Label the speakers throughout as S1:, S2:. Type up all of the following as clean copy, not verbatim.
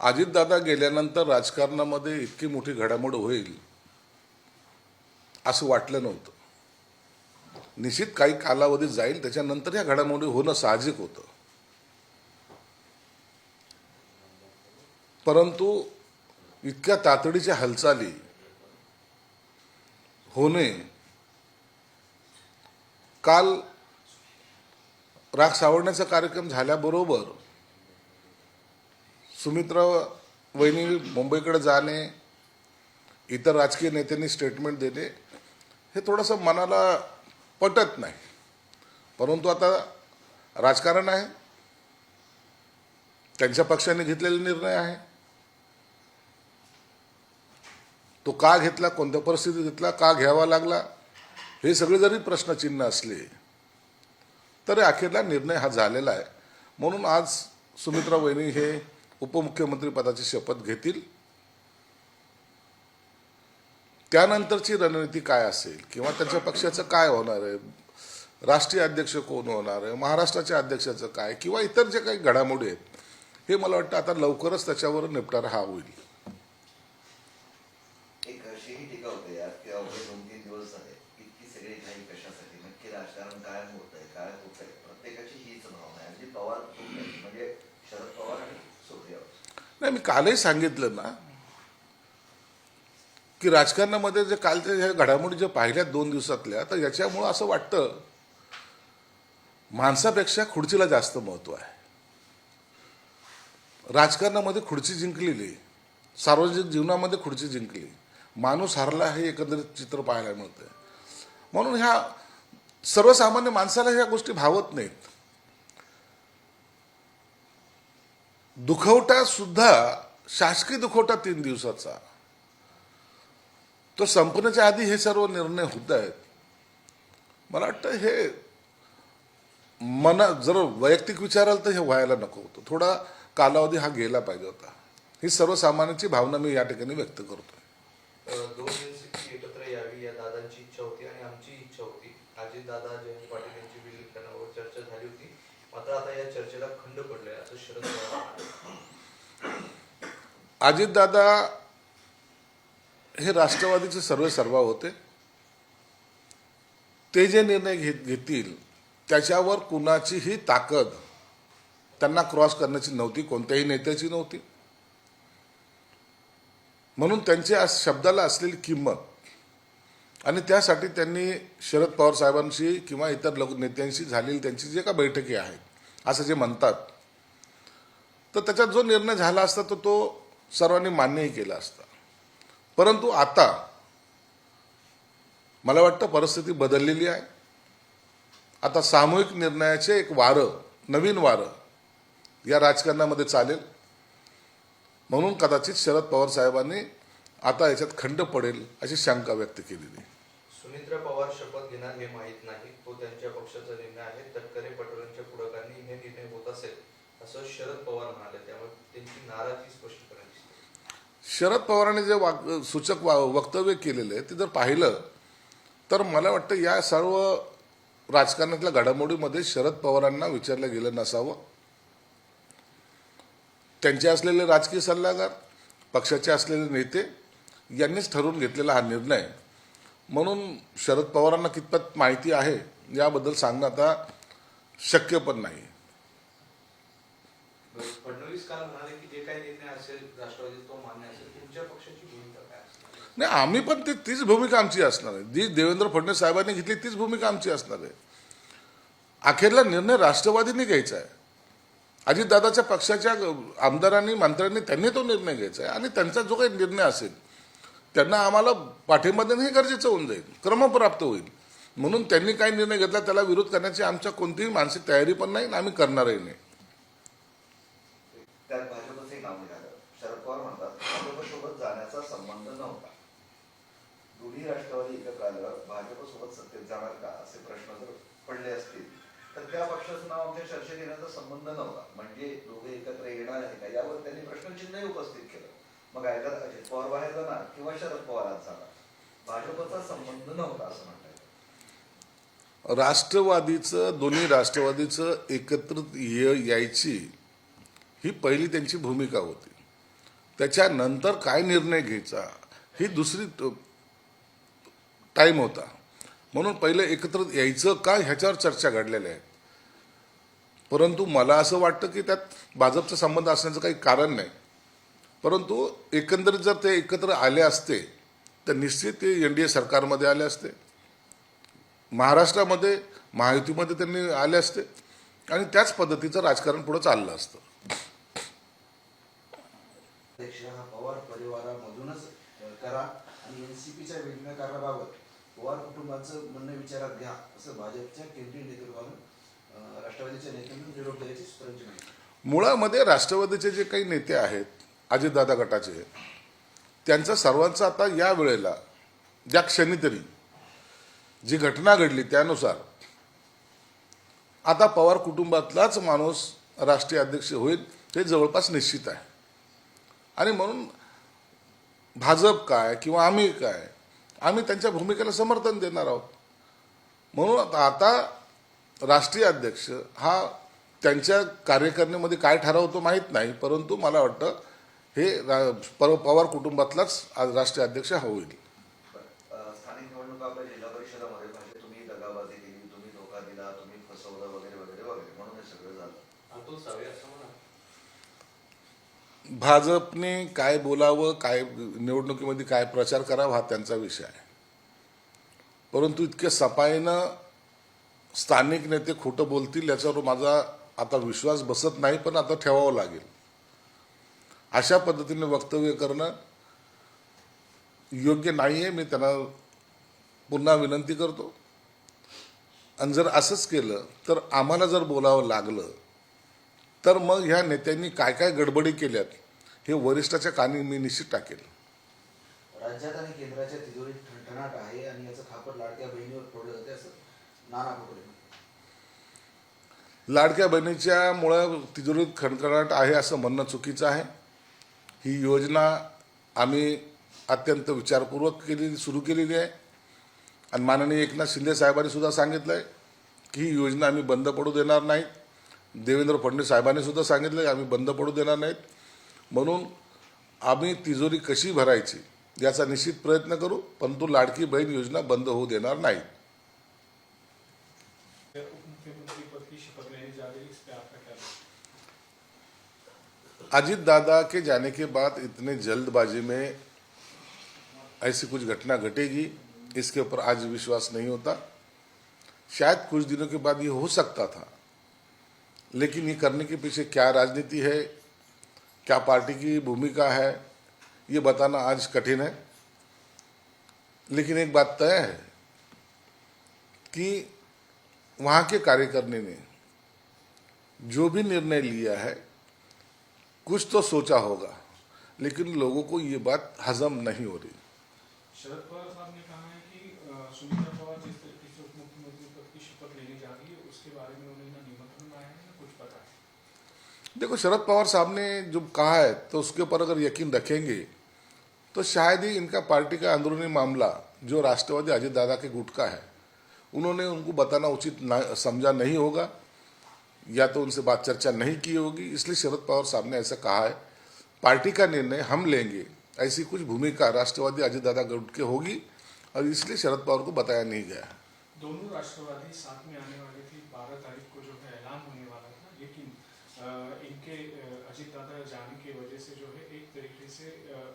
S1: अजितदादा गेल्यानंतर राजकारणामध्ये इतकी मोठी घडामोड होईल असं वाटलं नव्हतं. निश्चित काही कालावधी जाईल, त्याच्यानंतर या घडामोडी होणं साहजिक होतं. परंतु इतक्या तातडीच्या हालचाली होणे, काल राग सावरण्याचा कार्यक्रम झाल्याबरोबर सुमित्रा वहिनी मुंबईकडे जाणे, इतर राजकीय नेत्यांनी स्टेटमेंट देणे, हे थोडंसं मनाला पटत नाही. परंतु आता राजकारण आहे, त्यांच्या पक्षाने घेतलेला निर्णय आहे. तो का घेतला, कोणत्या परिस्थितीत घेतला, का घ्यावा लागला, हे सगळे जरी प्रश्नचिन्ह असले तरी अखेरला निर्णय हा झालेला आहे. म्हणून आज सुमित्रा वहिनी हे उपमुख्यमंत्री पदाची शपथ घेतील. त्यानंतरची रणनीती काय असेल किंवा त्यांच्या पक्षाचं काय होणार आहे, राष्ट्रीय अध्यक्ष कोण होणार आहे, महाराष्ट्राच्या अध्यक्षाचं काय, किंवा इतर जे काही घडामोडी आहेत, हे मला वाटतं आता लवकरच त्याच्यावर निपटारा हा होईल.
S2: एक अशीही टीका होते यार की अवघे 2-3 दिवस झाले इतकी सगळी काही कशासाठी, नक्की राजकारण काय होत आहे, काय होत आहे, प्रत्येकाची हीच भावना आहे. अजित पवार म्हणजे शरद पवार आणि सुप्रिया.
S1: नाही, मी कालही सांगितलं ना की राजकारणामध्ये जे कालच्या ह्या घडामोडी ज्या पाहिल्यात 2 दिवसातल्या, तर याच्यामुळं असं वाटतं माणसापेक्षा खुर्चीला जास्त महत्व आहे. राजकारणामध्ये खुर्ची जिंकलेली, सार्वजनिक जीवनामध्ये खुर्ची जिंकली, माणूस हरला हे एकंदरीत चित्र पाहायला मिळतंय. म्हणून ह्या सर्वसामान्य माणसाला ह्या गोष्टी भावत नाहीत. दुखवटा सुद्धा, शासकीय दुखवटा 3 दिवसाचा, तो संपण्याच्या आधी हे सर्व निर्णय होत आहेत. मला वाटतं हे जर वैयक्तिक विचाराल तर हे व्हायला नको होतं. थोडा कालावधी हा गेला पाहिजे होता. ही सर्वसामान्यांची भावना मी या ठिकाणी व्यक्त करतोय.
S3: 2 एनसीपी एकत्र यावी या दादांची इच्छा होती आणि आमची इच्छा होती. अजित दादा जयंत पाटील यांची विलीनीकरणावर चर्चा झाली होती, मात्र आता या चर्चेला खंड पडलाय असं शरद पवार.
S1: अजितदादा हे राष्ट्रवादीचे सर्वेसर्वा होते. ते जे निर्णय घेतील त्याच्यावर कुणाचीही ताकद त्यांना क्रॉस करण्याची नव्हती, कोणत्याही नेत्याची नव्हती. म्हणून त्यांच्या शब्दाला असलेली किंमत आणि त्यासाठी त्यांनी शरद पवार साहेबांशी किंवा इतर नेत्यांशी झालेली त्यांची जे का बैठकी आहेत असं जे म्हणतात, तर त्याच्यात जो निर्णय झाला असता तो सर्वांनी मान्यही केला असता. परंतु आता मला वाटतं परिस्थिती बदललेली आहे. आता सामूहिक निर्णयाचे एक वारं, नवीन वारं या राजकारणामध्ये चालेल. म्हणून कदाचित शरद पवार साहेबांनी आता याच्यात खंड पडेल अशी शंका व्यक्त केलेली.
S3: सुमित्रा पवार शपथ घेणार हे माहीत नाही, तो त्यांच्या पक्षाचा निर्णय आहे. तटकरे पटोलेंच्या पुढाकारांनी हे निर्णय होत असेल असं शरद पवार म्हणाले, त्यामुळे त्यांची नाराजी स्पष्टपणे दिसते.
S1: शरद पवारांनी जे सूचक वक्तव्य केलेलं आहे ते जर पाहिलं तर मला वाटतं या सर्व राजकारणातल्या घडामोडीमध्ये शरद पवारांना विचारलं गेलं नसावं. त्यांचे असलेले राजकीय सल्लागार, पक्षाचे असलेले नेते यांनीच ठरवून घेतलेला हा निर्णय. म्हणून शरद पवारांना कितपत माहिती आहे याबद्दल सांगणं आता शक्य पण नाही.
S3: फडणवीस काल म्हणाले की जे काही निर्णय असेल राष्ट्रवादी तो मान्य असेल. तुमच्या पक्षाची भूमिका काय असणार?
S1: नाही, आम्ही पण तीच भूमिका आमची असणार आहे. जी देवेंद्र फडणवीस साहेबांनी घेतली तीच भूमिका आमची असणार आहे. अखेरला निर्णय राष्ट्रवादीने घ्यायचा आहे. अजितदादाच्या पक्षाच्या आमदारांनी, मंत्र्यांनी त्यांनी तो निर्णय घ्यायचा आहे आणि त्यांचा जो काही निर्णय असेल त्यांना आम्हाला पाठिंबा देणं हे गरजेचं होऊन जाईल, क्रमप्राप्त होईल. म्हणून त्यांनी काही निर्णय घेतला त्याला विरोध करण्याची आमच्या कोणतीही मानसिक तयारी पण नाही आणि आम्ही करणारही नाही.
S2: त्यात भाजपचंही नाव निघालं. शरद पवार म्हणतात भाजपसोबत जाण्याचा संबंध नव्हता. दोन्ही राष्ट्रवादी एकत्र आल्यावर भाजपसोबत सत्तेत जाणार का असे प्रश्न जर पडले असतील तर त्या पक्षाचं नाव आमच्या चर्चेत येण्याचा संबंध नव्हता. म्हणजे दोघे एकत्र येणार आहे का यावर त्यांनी प्रश्नचिन्हही उपस्थित केलं. मग either अजित पवार बाहेर जाणार किंवा शरद पवार आत जाणार, भाजपचा संबंध नव्हता असं म्हणतात.
S1: राष्ट्रवादीचं, दोन्ही राष्ट्रवादीचं एकत्रित यायची ही पहिली त्यांची भूमिका होती. त्याच्यानंतर काय निर्णय घ्यायचा ही दुसरी टाईम होता. म्हणून पहिले एकत्र यायचं का ह्याच्यावर चर्चा घडलेल्या आहे. परंतु मला असं वाटतं की त्यात भाजपचा संबंध असण्याचं काही कारण नाही. परंतु एकंदरीत जर ते एकत्र आले असते तर निश्चित ते NDA सरकारमध्ये आले असते, महाराष्ट्रामध्ये महायुतीमध्ये त्यांनी आले असते आणि त्याच पद्धतीचं राजकारण पुढे चाललं असतं.
S4: अध्यक्ष हा पवार परिवारामधूनच करा आणि NCPच्या विलीनीकरणाबाबत पवार कुटुंबाचं म्हणणं विचारात घ्या असं भाजपच्या केंद्रीय नेतृत्वानं राष्ट्रवादीच्या नेत्यांनी निरोप दिल्याची सूत्रांची माहिती.
S1: मुळामध्ये राष्ट्रवादीचे जे काही नेते आहेत अजितदादा गटाचे, त्यांचा सर्वांचा आता या वेळेला ज्या क्षणी तरी जी घटना घडली त्यानुसार आता पवार कुटुंबातलाच माणूस राष्ट्रीय अध्यक्ष होईल हे जवळपास निश्चित आहे. आणि म्हणून भाजप काय किंवा आम्ही काय, आम्ही त्यांच्या भूमिकेला समर्थन देणार आहोत. म्हणून आता राष्ट्रीय अध्यक्ष हा त्यांच्या कार्यकारिणीमध्ये काय ठरवतो माहीत नाही, परंतु मला वाटतं हे पवार कुटुंबातलाच आज राष्ट्रीय अध्यक्ष हा होईल.
S2: स्थानिक निवडणुका आपल्या जिल्हा परिषदामध्ये म्हणजे तुम्ही दगाबाजी केली, तुम्ही धोका दिला, तुम्ही फसवलं वगैरे वगैरे वगैरे म्हणून हे सगळं झालं.
S3: अतुल सावे असं म्हणा.
S1: भाजपने काय बोलावं, काय निवडणुकीमध्ये काय प्रचार करावा हा त्यांचा विषय आहे. परंतु इतके सफाईनं स्थानिक नेते खोटं बोलतील याच्यावर माझा आता विश्वास बसत नाही, पण आता ठेवावं लागेल. अशा पद्धतीने वक्तव्य करणं योग्य नाही आहे. मी त्यांना पुन्हा विनंती करतो. आणि जर असंच केलं तर आम्हाला जर बोलावं लागलं तर मग ह्या नेत्यांनी काय काय गडबडी केल्यात हे वरिष्ठाच्या कानी मी निश्चित टाकेल.
S4: राज्यात आणि केंद्राच्या तिजोरीत ठणठणाट आहे आणि याचं खापर लाडक्या बहिणीवर फोडलं जाते असं नाना पटोले म्हणतात.
S1: लाडक्या बहिणीच्या मुळे तिजोरीत खणखणाट आहे असं म्हणणं चुकीचं आहे. ही योजना आम्ही अत्यंत विचारपूर्वक सुरू केलेली आहे आणि माननीय एकनाथ शिंदे साहेबांनी सुद्धा सांगितलं आहे की ही योजना आम्ही बंद पडू देणार नाहीत. देवेंद्र फडणवीस साहेबांनी सुद्धा सांगितलं आहे आम्ही बंद पडू देणार नाहीत. म्हणून आम्ही तिजोरी कशी भरायची याचा निश्चित प्रयत्न करू, परंतु लाडकी बहीण योजना बंद होऊ देणार नाही.
S5: उपमुख्यमंत्री पद की शपथ लेने जा रही है, इस पे आपका क्या कहना है?
S1: अजीत दादा के जाने के बाद इतने जल्दबाजी में ऐसी कुछ घटना घटेगी इसके ऊपर आज विश्वास नहीं होता. शायद कुछ दिनों के बाद ये हो सकता था, लेकिन ये करने के पीछे क्या राजनीति है, क्या पार्टी की भूमिका है, ये बताना आज कठिन है. लेकिन एक बात तय है कि वहाँ के कार्यकारिणी ने जो भी निर्णय लिया है कुछ तो सोचा होगा, लेकिन लोगों को ये बात हजम नहीं हो रही.
S5: शरद पवार साहब ने कहा है कि सुनीता पवार जिस तरीके से उप मुख्यमंत्री पद की शपथ लेने जा रही है उसके बारे में उन्हें ना निमंत्रण आया है ना कुछ पता है.
S1: देखो, शरद पवार साहब ने जो कहा है तो उसके ऊपर अगर यकीन रखेंगे तो शायद ही इनका पार्टी का अंदरूनी मामला जो राष्ट्रवादी अजित दादा के गुट का है उन्होंने उनको बताना उचित समझा नहीं होगा, या तो उनसे बात चर्चा नहीं की होगी. इसलिए शरद पवार साहब ने ऐसा कहा है. पार्टी का निर्णय हम लेंगे ऐसी कुछ भूमिका राष्ट्रवादी अजित दादा गुट के होगी और इसलिए शरद पवार को बताया नहीं गया.
S5: दोनों राष्ट्रवादी साथ में आने वाले थे. 12 तारीख को जो है ऐलान होने वाला था, लेकिन इनके अजित दादा जाने की वजह से जो है एक तरीके से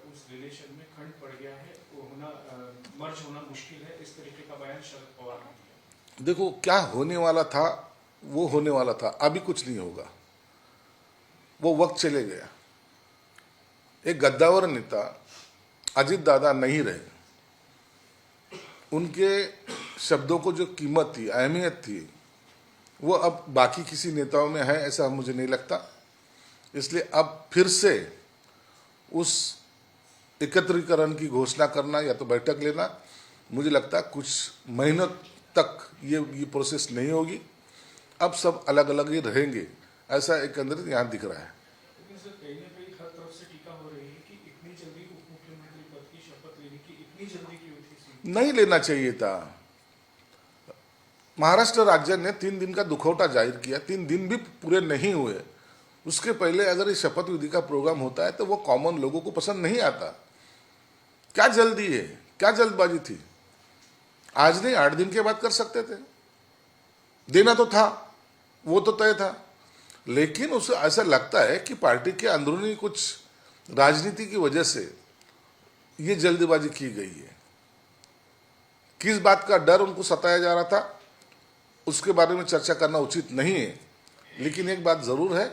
S5: उस रिलेशन में खंड पड़ गया है, वो होना मर्ज होना मुश्किल है. इस तरीके का बयान शरद पवार ने दिया.
S1: देखो, क्या होने वाला था वो होने वाला था. अभी कुछ नहीं होगा, वो वक्त चले गया. एक गद्दावर नेता अजित दादा नहीं रहे. उनके शब्दों को जो कीमत थी, अहमियत थी, वो अब बाकी किसी नेताओं में है ऐसा मुझे नहीं लगता. इसलिए अब फिर से उस एकत्रीकरण की घोषणा करना या तो बैठक लेना, मुझे लगता है कुछ महीनों तक ये प्रोसेस नहीं होगी. अब सब अलग अलग ही रहेंगे, ऐसा एकंदर यहाँ दिख रहा है.
S5: लेकिन सर कहीं ना कहीं हर तरफ से टीका हो रही है कि इतनी जल्दी उप मुख्यमंत्री पद की शपथ लेने की इतनी जल्दी क्यों थी?
S1: नहीं लेना चाहिए था. महाराष्ट्र राज्य ने 3 दिन का दुखौटा जाहिर किया. 3 दिन भी पूरे नहीं हुए उसके पहले अगर ये शपथ विधि का प्रोग्राम होता है तो वो कॉमन लोगों को पसंद नहीं आता। क्या जल्दी है, क्या जल्दबाजी थी? आज नहीं 8 दिन के बाद कर सकते थे, देना तो था, वो तो तय था। लेकिन उसे ऐसा लगता है कि पार्टी के अंदरूनी कुछ राजनीति की वजह से ये जल्दबाजी की गई है। किस बात का डर उनको सताया जा रहा था उसके बारे में चर्चा करना उचित नहीं है, लेकिन एक बात जरूर है,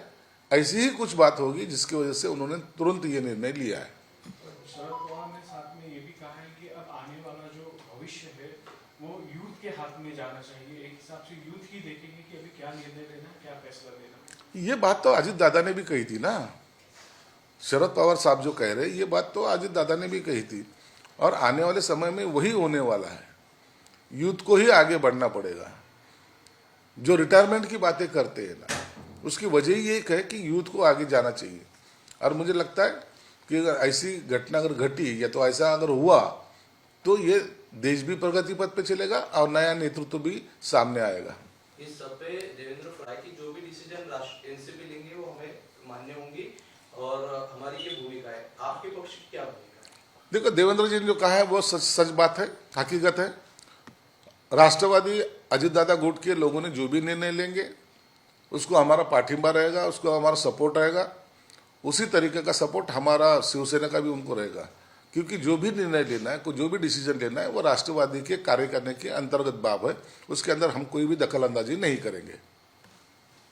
S1: ऐसी ही कुछ बात होगी जिसकी वजह से उन्होंने तुरंत ये निर्णय लिया है।
S5: शरद पवार ने साथ में ये भी कहा है कि अब आने वाला जो भविष्य है वो यूथ के हाथ में जाना चाहिए। एक हिसाब से यूथ ही देखेंगे कि अभी क्या निर्णय लेना है, क्या फैसला लेना है।
S1: ये बात तो अजित दादा ने भी कही थी ना, शरद पवार साहब जो कह रहे, ये बात तो अजित दादा ने भी कही थी, और आने वाले समय में वही होने वाला है। यूथ को ही आगे बढ़ना पड़ेगा। जो रिटायरमेंट की बातें करते हैं ना, उसकी वजह ही एक है कि यूथ को आगे जाना चाहिए। और मुझे लगता है कि अगर ऐसी घटना अगर घटी या तो ऐसा अगर हुआ तो ये देश भी प्रगति पथ पे चलेगा और नया नेतृत्व भी सामने आएगा।
S3: इस सब पे देवेंद्र फडणवीस की जो भी डिसीजन राष्ट्र एनसीपी लेंगे वो हमें मान्य होंगी और हमारी ये भूमिका है। आपके पक्ष की क्या भूमिका है?
S1: देखो, देवेंद्र जी ने जो कहा है वो सच बात है, हकीकत है। राष्ट्रवादी अजित दादा गुट के लोगों ने जो भी निर्णय लेंगे उसको हमारा पाठिंबा रहेगा, उसको हमारा सपोर्ट रहेगा। उसी तरीके का सपोर्ट हमारा शिवसेना का भी उनको रहेगा, क्योंकि जो भी निर्णय लेना है, जो भी डिसीजन लेना है वो राष्ट्रवादी के कार्य करने के अंतर्गत बात है। उसके अंदर हम कोई भी दखल अंदाजी नहीं करेंगे।